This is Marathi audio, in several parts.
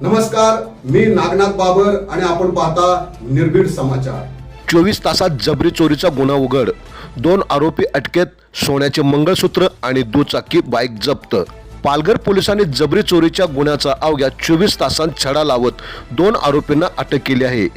नमस्कार, मी नागनाथ बाबर आणि आपण पाहता निर्भीड समाचार। 24 तासात जबरी चोरीचा गुन्हा उघड, 2 आरोपी अटकेत, सोन्याचे मंगळसूत्र आणि दुचाकी बाईक जप्त। पालघर पोलिसांनी जबरी चोरीच्या गुन्ह्याचा अवघ्या 24 तासांत छडा लावत 2 आरोपींना अटक केली आहे।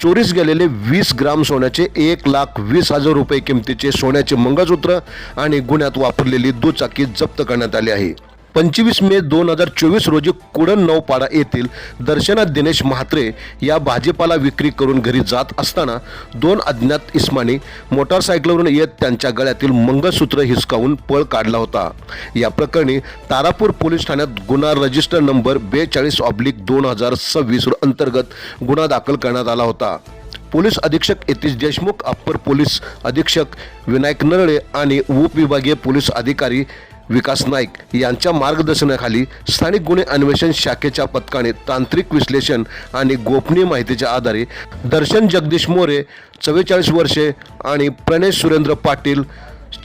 चोरीस गेलेले 20 ग्राम सोन्याचे 1,20,000 रुपये किमतीचे सोन्याचे मंगळसूत्र आणि गुन्ह्यात वापरलेली दुचाकी जप्त करण्यात आली आहे। 25 मे 2024 रोजी कुडण नौपाडा येथील दर्शना दिनेश म्हात्रे या भाजीपाला विक्री करून घरी जात असताना 2 अज्ञात इसमांनी मोटारसायकलवरून येत त्यांच्या गळ्यातील मंगळसूत्र हिसकावून पळ काढला होता। या प्रकरणी तारापूर पोलीस ठाण्यात गुन्हा रजिस्टर नंबर 42/2026 अंतर्गत गुन्हा दाखल करण्यात आला होता। पोलीस अधीक्षक यतीश देशमुख, अप्पर पोलीस अधीक्षक विनायक नरळे आणि उपविभागीय पोलीस अधिकारी विकास नाईक यांच्या मार्गदर्शनाखाली स्थानिक गुन्हे अन्वेषण शाखेच्या पथकाने तांत्रिक विश्लेषण आणि गोपनीय माहितीच्या आधारे दर्शन जगदीश मोरे 44 वर्षे आणि प्रणेश सुरेंद्र पाटील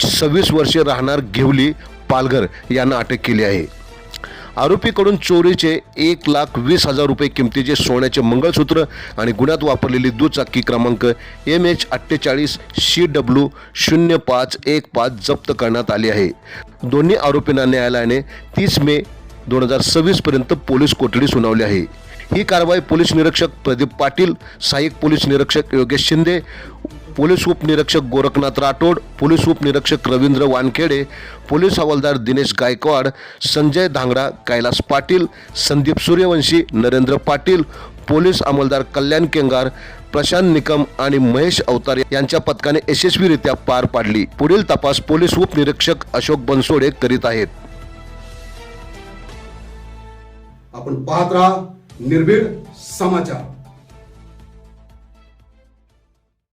26 वर्षे राहणार घेवली पालघर यांना अटक केली आहे। आरोपीकडून चोरीचे 1,20,000 रुपये किमतीचे सोन्याचे मंगळसूत्र आणि गुन्ह्यात वापरलेली दुचाकी क्रमांक MH48 CW 0515 जप्त करण्यात आली आहे। दोन्ही आरोपींना न्यायालयाने 30 मे 2026 पर्यंत पोलीस कोठडी सुनावली आहे। ही कारवाई पोलीस निरीक्षक प्रदीप पाटील, सहाय्यक पोलीस निरीक्षक योगेश शिंदे, पोलीस उपनिरीक्षक गोरखनाथ राठोड, पोलीस उपनिरीक्षक रवींद्र वानखेडे, पोलीस हवालदार दिनेश गायकवाड, संजय धांगडा, कैलास पाटील, संदीप सूर्यवंशी, नरेंद्र पाटील, पोलीस अंमलदार कल्याण केंगार, प्रशांत निकम आणि महेश अवतार यांच्या पथकाने यशस्वीरित्या पार पाडली। पुढील तपास पोलीस उपनिरीक्षक अशोक बनसोडे करीत आहेत। आपण पाहत राहा निर्भीड समाचार।